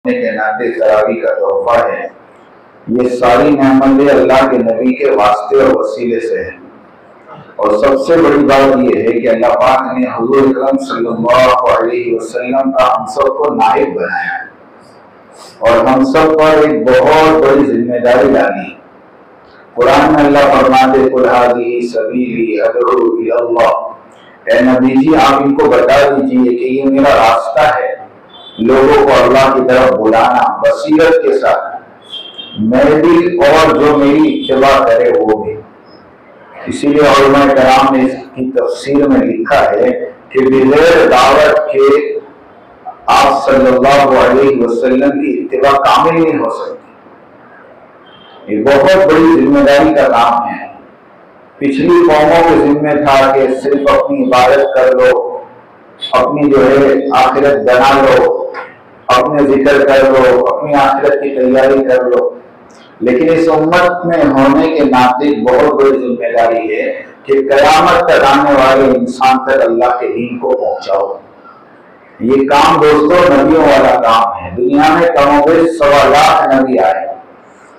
के नाते तरावी का तोहफा है। ये सारी नेमतें अल्लाह के नबी के वास्ते और वसीले से है। और सबसे बड़ी बात यह है कि अल्लाह पाक ने हुजूर अकरम सल्लल्लाहु अलैहि वसल्लम का हम सबको नायब बनाया है और हम सब पर एक बहुत बड़ी जिम्मेदारी डाली। कुरान में अल्लाह फरमाते कुल हाज़िही सबीली अदउ इलल्लाह, ऐ नबी जी आप इनको बता दीजिए कि ये मेरा रास्ता है, लोगों को अल्लाह की तरफ बुलाना बसीरत के साथ, मैं भी और जो मेरी इत्तिबा करे वो भी। इसीलिए उलमा कराम ने इसकी तफसीर में लिखा है कि बगैर दावत के आप सल्लल्लाहु अलैहि वसल्लम की इत्तिबा कामिल नहीं हो सकती। ये बहुत बड़ी जिम्मेदारी का काम है। पिछली कौमों के जिम्मे था कि सिर्फ अपनी इबादत कर लो, अपनी जो है आखिरत बना लो, अपने जिक्र कर लो, अपनी आखिरत की तैयारी कर लो। लेकिन इस उम्मत में होने के नाते बहुत बड़ी जिम्मेदारी है कि कयामत तक आने वाले इंसान तक अल्लाह के दीन को पहुंचाओ। ये काम दोस्तों नबियों वाला काम है। दुनिया में कमोबेश 1.25 लाख नबी आए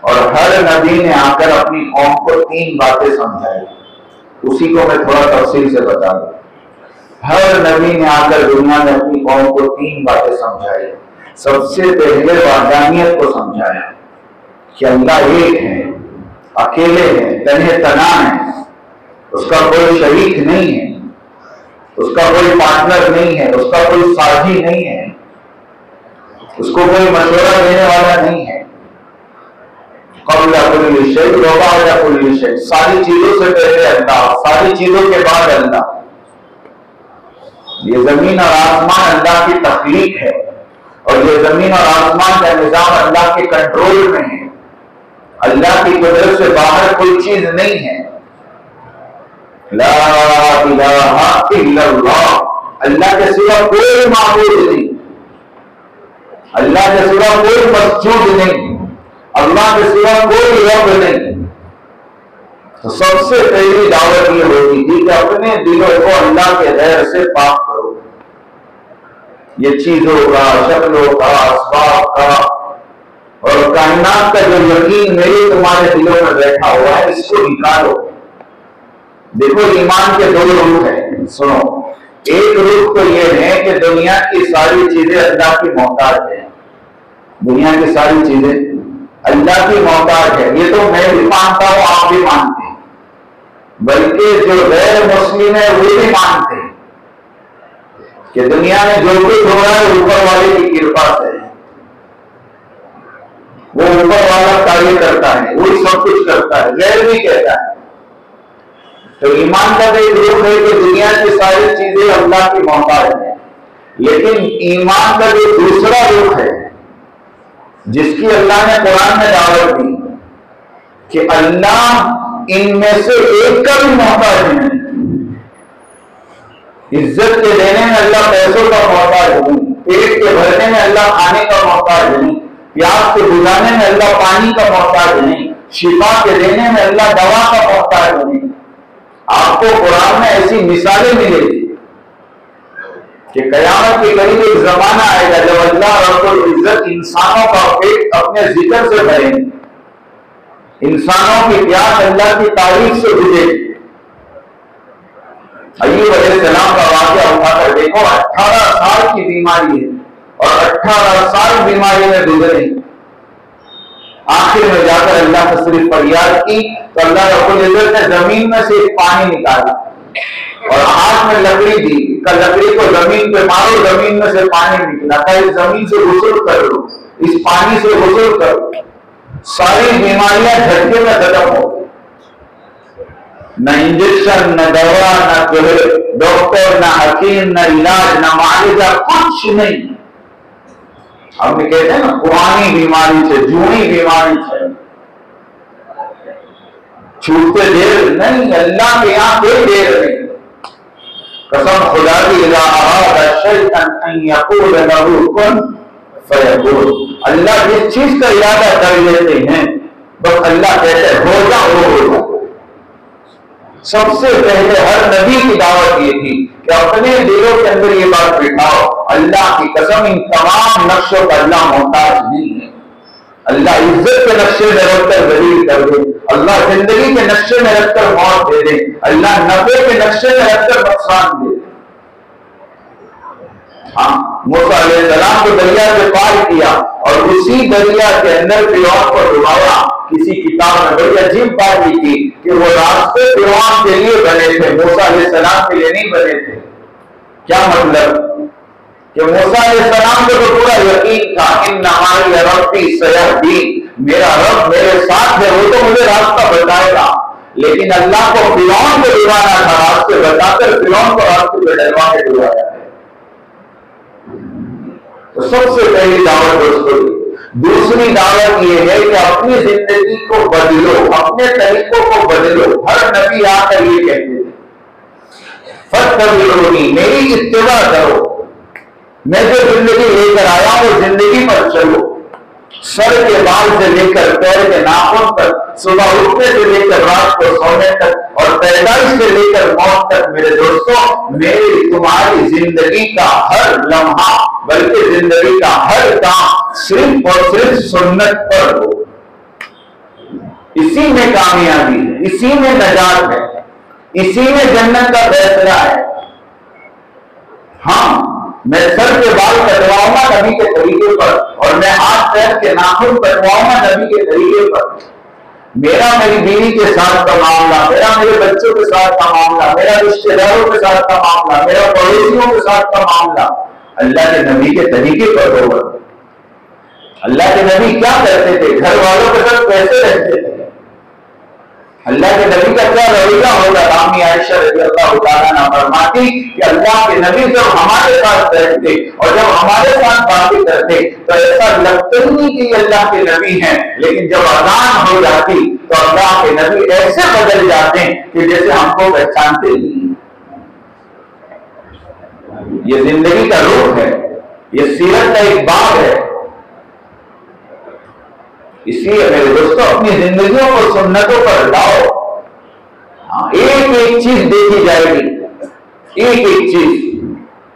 और हर नबी ने आकर अपनी कौम को 3 बातें समझाई। उसी को मैं थोड़ा तफसील से बता दूं। हर नबी ने आकर दुनिया में अपनी कौम को 3 बातें समझाई। सबसे पहले वहदानियत को समझाया कि अल्लाह एक है, अकेले है, तन्हे तना है, उसका कोई शरीक नहीं है, उसका कोई पार्टनर नहीं है, उसका कोई साथी नहीं है, उसको कोई मशवरा देने वाला नहीं है। क़ब्ल कुल्ली शै व बअद कुल्ली शै, सारी चीजों से पहले अल्लाह, सारी चीजों के बाद अल्लाह। ये जमीन और आसमान अल्लाह की तख्लीक है और ये जमीन और आसमान का निजाम अल्लाह के कंट्रोल में है। अल्लाह की कुदरत से बाहर कोई चीज नहीं है। ला इलाहा इल्लल्लाह, अल्लाह के सिवा कोई माबूद नहीं, अल्लाह के सिवा कोई मस्जूद नहीं, अल्लाह के सिवा कोई रब नहीं। तो सबसे पहली दावत ये होती थी कि अपने दिलों को अल्लाह के गैर से पाक करो। ये चीजों का, शक्लों का, असबाब का और कायनात का जो यकीन मेरे तुम्हारे दिलों में बैठा हुआ है, इसको निकालो। देखो ईमान के 2 रुख हैं। सुनो, एक रुख तो ये है कि दुनिया की सारी चीजें अल्लाह की मोहताज है। दुनिया की सारी चीजें अल्लाह की मोहताज है। ये तो मैं भी मानता हूं, आप भी मानते हैं, बल्कि जो गैर मुस्लिम है वो भी मानते हैं कि दुनिया में जो कुछ हो रहा है ऊपर वाले की कृपा से है। वो ऊपर वाला कार्य करता है, वो सब कुछ करता है, गैर भी कहता है। तो ईमान का तो एक रुख है कि दुनिया की सारी चीजें अल्लाह की मोहताज है। लेकिन ईमान का जो दूसरा रुख है जिसकी अल्लाह ने कुरान में दावत दी कि अल्लाह इनमें से एक का भी मोहताज नहीं। इज्जत के देने में अल्लाह पैसों का मोहताज नहीं, पेट के भरने में अल्लाह खाने का मोहताज नहीं, प्यास के बुझाने में अल्लाह पानी का मोहताज नहीं, शिफा के देने में अल्लाह दवा का मोहताज नहीं। आपको कुरान में ऐसी मिसालें मिलेगी कि कयामत के करीब एक जमाना आएगा जब अल्लाह रब्बुल इज्जत इंसानों का पेट अपने जिक्र से भरेंगे, इंसानों की प्यास अल्लाह की तारीफ से बुझेगी। अय्यूब अलैहिस्सलाम का वाक़या उठाकर देखो, 18 साल की बीमारी है और 18 साल बीमारी में गुजरे। आखिर में जाकर अल्लाह से सिर्फ फरियाद की तो अल्लाह रब्बुल इज्जत ने जमीन में से पानी निकाला और हाथ में लकड़ी दी। लकड़ी को जमीन पे मारो, जमीन में से पानी निकला। इस जमीन से गुस्ल कर लो, इस पानी से गुस्ल करो, सारी बीमारियां झटके में खत्म हो। न इंजेक्शन, न दवा, न डॉक्टर, न हकीम, न इलाज, न मालिजा, कुछ नहीं। हमने कहते हैं ना पुरानी बीमारी से, जूनी बीमारी से छूटते देर नहीं, अल्लाह के यहाँ कोई देर नहीं। कसम खुदा की, अल्लाह जिस चीज का इरादा कर लेते हैं बस अल्लाह कहते हैं हो जा, हो जा। सबसे पहले हर नबी की दावत ये थी कि अपने दिलों के अंदर ये बात बिठाओ, अल्लाह की कसम इन तमाम नक्शों का अल्लाह मोहताज अल्लाह इज्जत के नक्शे में रखकर जलील कर दे, अल्लाह जिंदगी के नक्शे में रखकर मौत दे दे, अल्लाह नफे के नक्शे में रखकर नुकसान दे। हाँ, मूसा अलैहिस्सलाम को दरिया से पार किया और उसी दरिया के अंदर फिरौन को डुबाया। किसी किताब में बड़ी अजीब बात लिखी कि वो रास्ते फिरौन के लिए बने थे, मूसा अलैहिस्सलाम के लिए नहीं बने थे। क्या मतलब कि मूसा अलैहिस्सलाम को तो पूरा यकीन था इन्ना रब्बी सयहदीन, मेरा रब मेरे साथ है, वो तो मुझे रास्ता बताएगा। लेकिन अल्लाह को फिरौन को डुबाना था, रास्ते बताकर फिरौन को रास्ते पे डलवा के डुबाया। तो सबसे पहली दावत दोस्तों, दूसरी दावत यह है कि अपनी जिंदगी को बदलो, अपने तरीकों को बदलो। हर नबी आकर ये कहते थे फत्तबिऊनी, मेरी इत्तिबा करो, मैं जो जिंदगी लेकर आया वो जिंदगी पर चलो। सर के बाल से लेकर पैर के नाखून तक, सुबह उठने से लेकर रात को सोने तक और पैदाइश से लेकर मौत तक, मेरे दोस्तों मेरी तुम्हारी जिंदगी का हर लम्हा, बल्कि जिंदगी का हर काम सिर्फ और सिर्फ सुन्नत पर हो। इसी में कामयाबी है, इसी में नजात है, इसी में जन्नत का फैसला है। हाँ, मैं सर के बाल कटवाऊंगा नबी के तरीके पर, और मैं हाथ पैर के नाखून कटवाऊंगा नबी के तरीके पर। मेरा मेरी बीवी के साथ का मामला, मेरा मेरे बच्चों के साथ का मामला, मेरा रिश्तेदारों के साथ का मामला, मेरा पड़ोसियों के साथ का मामला अल्लाह के नबी के तरीके पर होगा। अल्लाह के नबी क्या करते थे? घर वालों के साथ कैसे रहते थे? अल्लाह के नबी का क्या रवैया होगा? अम्मी आयशा रज़ियल्लाहु ताला अन्हा फरमाती कि अल्लाह के नबी जब हमारे साथ बैठते और जब हमारे साथ बातें करते तो ऐसा लगता ही नहीं कि अल्लाह के नबी हैं, लेकिन जब अज़ान हो जाती तो अल्लाह के नबी ऐसे बदल जाते कि जैसे हमको पहचानते ही नहीं। ये जिंदगी का रूप है, ये सीरत का एक बाग है। इसलिए मेरे दोस्तों अपनी जिंदगियों को सुन्नतों पर लाओ। एक एक चीज देखी जाएगी, एक एक चीज।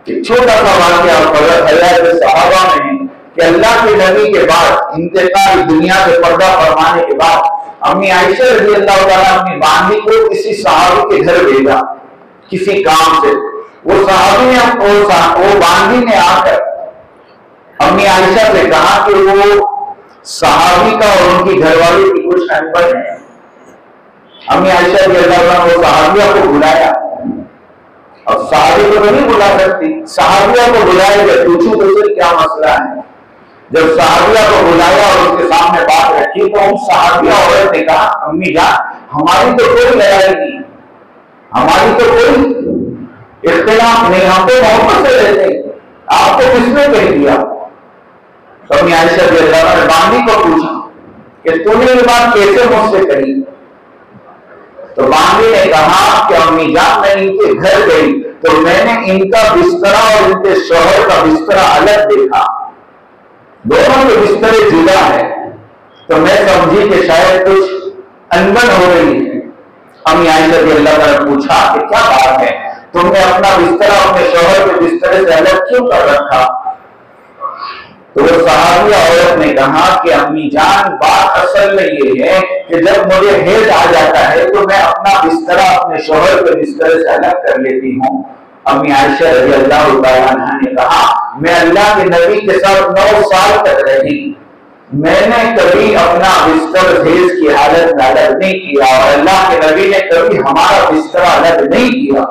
एक छोटा सा वाकया हज़रत सहाबा में कि अल्लाह के नबी के बाद इंतकाल दुनिया से पर्दा फरमाने के बाद अम्मी आयशा रज़ियल्लाहु ताला अपनी बांदी को किसी सहाबी के घर भेजा किसी काम से। वो सहाबी ने वो बांदी ने आकर अम्मी आयशा से कहा कि वो सहाबी का और उनकी घरवाली की कुछ अनबन है। अम्मी आयशा रज़ियल्लाहु अन्हा वो सहाबिया को बुलाया, और सहाबी को तो नहीं बुला सकती, सहाबिया को बुलाया कि पूछूं तो फिर क्या मसला है। जब सहाबिया को बुलाया और उसके सामने बात रखी तो उन सहाबिया औरत ने कहा अम्मी जान हमारी तो कोई लड़ाई नहीं, हमारी तो कोई इख्तिलाफ नहीं, हम तो मोहब्बत से रहते हैं, आपको किसने कह दिया? तो अम्मी आयशा रज़ियल्लाहु अन्हा ने बांदी को पूछा कि तूने ये बात कैसे मुझसे कही? तो बांदी ने कहा कि अम्मी जान मैं इनके घर गई तो मैंने इनका बिस्तरा और इनके शौहर का बिस्तरा अलग देखा, दोनों के बिस्तरे जुदा है, तो मैं समझी कि शायद कुछ अनबन हो रही है। अम्मी आयशा रज़ियल्लाहु अन्हा ने पूछा कि क्या बात है, तुमने अपना बिस्तरा अपने शौहर के बिस्तरे से अलग क्यों कर रखा? तो वो सहाबिया औरत ने कहा कि अम्मी जान बात असल में ये है कि जब मुझे हेज आ जाता है तो मैं अपना बिस्तरा अपने शौहर के बिस्तरे से अलग कर लेती हूँ। अम्मी आयशा रज़ियल्लाहु ताला अन्हा ने कहा मैं अल्लाह के नबी के साथ 9 साल तक रही, मैंने कभी अपना बिस्तर हेज की हालत में अलग नहीं किया और अल्लाह के नबी ने कभी हमारा बिस्तरा अलग नहीं किया।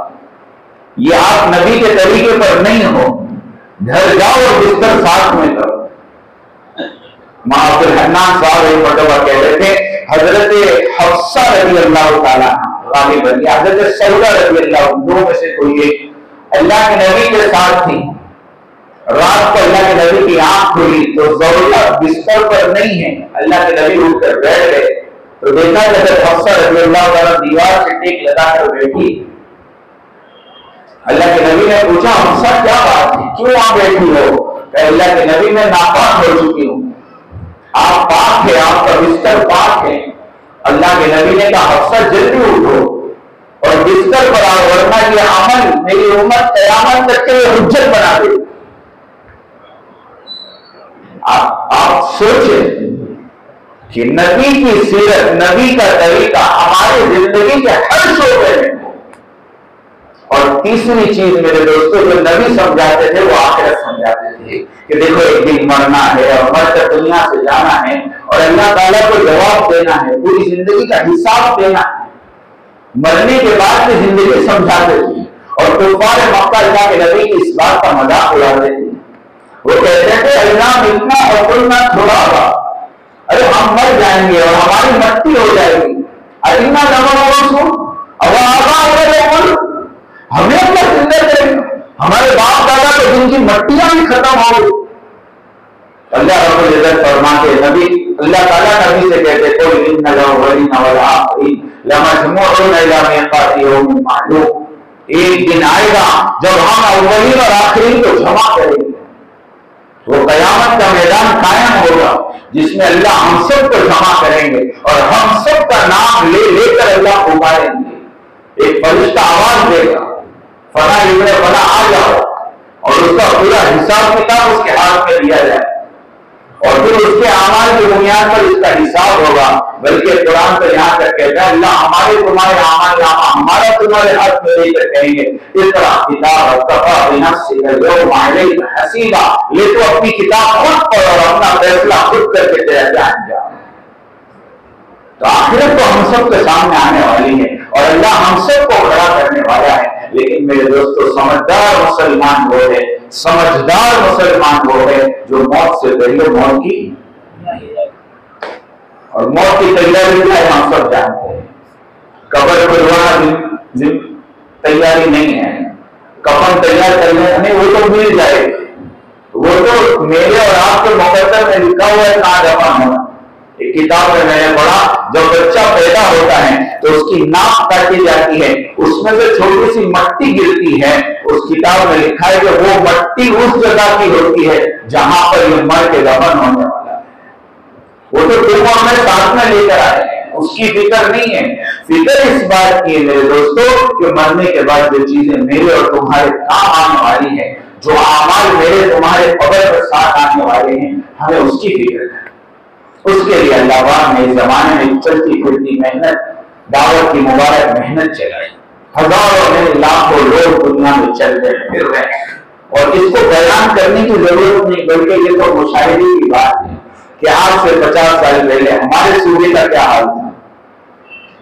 ये आप नबी के तरीके पर नहीं हो, घर जाओ और बिस्तर साथ में करो। मां अब्दुल हन्नान साहब एक मरतबा कह रहे थे हजरत हफ्सा रज़ियल्लाहु ताला गालिब बनी, हजरत सौदा रज़ियल्लाहु, दो में से कोई एक अल्लाह के नबी के साथ थी। रात को अल्लाह के नबी की आंख खुली तो सौदा बिस्तर पर नहीं है, अल्लाह के नबी उठकर बैठ गए तो देखा हजरत हफ्सा रज़ियल्लाहु ताला दीवार से टेक लगाकर बैठी। अल्लाह के नबी ने पूछा हफ्सा क्या बात है, क्यों वहां बैठी हो? अल्लाह के नबी मैं नापाक हो चुकी हूँ, आप पाक है, आपका बिस्तर पाक है। अल्लाह के नबी ने कहा हफ्सा जल्दी उठो और बिस्तर पर आओ, वरना ये अमल मेरी उम्मत क़यामत तक के हुज्जत बना दे। आप सोचे कि नबी की सीरत, नबी का तरीका हमारी जिंदगी के हर शोबे में। और तीसरी चीज मेरे दोस्तों, जो नबी समझाते थे वो आखिरत समझाते थे कि देखो एक दिन मरना है और मरकर दुनिया से जाना है और अल्लाह ताला को जवाब देना है, पूरी जिंदगी का हिसाब देना है। मरने के बाद की जिंदगी समझाते थे और कुफार मक्का के नबी की इस बात का मजाक उड़ाते थे। वो कहते थे अल्लाह इतना और कुलना थोड़ा होगा, अरे हम मर जाएंगे और हमारी मट्टी हो जाएगी। अल्लाह हमें अपना जिंदा करेगा, हमारे बाप दादा तो जिनकी मट्टियां भी खत्म हो गई। अल्लाह रब्बुल इज्जत फरमाते नबी, अल्लाह ताला नबी से कहते कोई इन नवलिन वल आखिरीन लमजमूउन इला मीक़ाति यौमिन मालूम, एक दिन आएगा जब हम अव्वलीन और आखिरीन को जमा करेंगे। वो कयामत का मैदान कायम होगा जिसमें अल्लाह हम सब को जमा करेंगे और हम सब का नाम ले लेकर अल्लाह पुकारेंगे। एक फरिश्ता आवाज देगा, फला इब्ने फला आ जाओ, और उसका पूरा हिसाब किताब उसके हाथ में दिया जाए और फिर उसके अमाल की बुनियाद पर इसका हिसाब होगा। बल्कि कुरान तो यहाँ तक कहता है अल्लाह हमारे तुम्हारे अमाल नामा हमारा तुम्हारे हाथ में लेकर कहेंगे इक़रा किताब कफ़ा बिनफ़्सिका अल-यौमा अलैका हसीबा, ले तो अपनी किताब खुद पढ़ो और अपना फैसला खुद करके तेरा जान जा। तो आखिरत तो हम सब के सामने आने वाली है और अल्लाह हम सबको खड़ा करने वाला है। लेकिन मेरे दोस्तों, समझदार मुसलमान वो है, समझदार मुसलमान वो है जो मौत से पहले मौत की, और मौत की तैयारी क्या है हम सब जानते हैं। कब्र खुलवाना तैयारी नहीं है, कफन तैयार करने नहीं, वो तो मिल जाएगी, वो तो मेरे और आपके मुकद्दर में लिखा हुआ है कहाँ दफन होना। एक किताब में मैंने पढ़ा, जब बच्चा पैदा होता है तो उसकी नाक काटी जाती है, उसमें से छोटी सी मट्टी गिरती है। उस किताब में लिखा है कि वो मट्टी उस जगह की होती है जहां पर ये मर के दफन होने वाला है। वो तो तुम हमें साथ में लेकर आए, उसकी फिक्र नहीं है। फिक्र इस बात की है मेरे दोस्तों कि मरने के बाद जो चीजें मेरे और तुम्हारे काम आने वाली है, जो अमाल मेरे तुम्हारे कब्र पर साथ आने वाले हैं, हमें उसकी फिक्र है। उसके लिए अल्लाह पाक ने इस जमाने में चलती फिरती मेहनत, दावत की मुबारक मेहनत चलाई। हजारों नहीं लाखों लोग दुनिया में चल रहे फिर रहे हैं और इसको बयान करने की जरूरत नहीं, बल्कि ये तो मुशाहिदे की बात है कि आज से 50 साल पहले हमारे सूबे का क्या हाल था।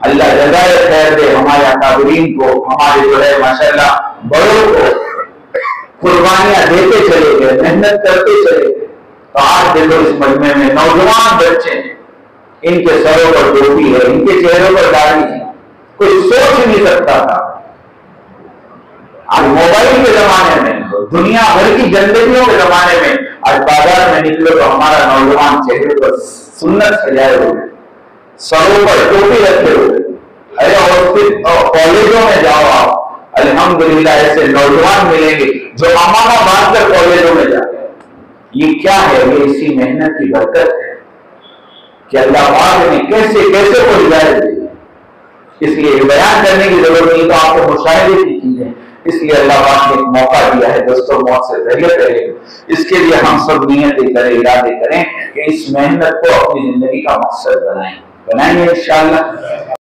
अल्लाह जज़ाए खैर दे हमारे अकाबरीन को, हमारे जो है माशाअल्लाह बड़ों को, कुर्बानियां देते चले गए, मेहनत करते चले गए। तो आज देखो इस मजमे में नौजवान बच्चे, इनके सरों पर टोपी है, इनके चेहरों पर दाढ़ी है, कोई सोच नहीं सकता था। आज मोबाइल के जमाने में, दुनिया भर की गंदगियों के जमाने में, आज बाजार में निकले तो हमारा नौजवान चेहरे पर सुन्नत सजाए हुए, सरों पर टोपी रखे हुए। अरे और फिर कॉलेजों में जाओ आप, अल्हम्दुलिल्लाह ऐसे नौजवान मिलेंगे जो अमाना बांधकर कॉलेजों में जाते। ये क्या है? ये इसी मेहनत की बरकत है कि अल्लाह पाक ने कैसे कैसे को हिदायत दी। इसलिए बयान करने की जरूरत नहीं, तो आपको मुशाहिदे की चीजें, इसलिए अल्लाह पाक ने एक मौका दिया है दोस्तों मौत से पहले। इसके लिए हम सब नियतें करें, इरादे करें कि इस मेहनत को अपनी जिंदगी का मकसद बनाएंगे इंशाअल्लाह।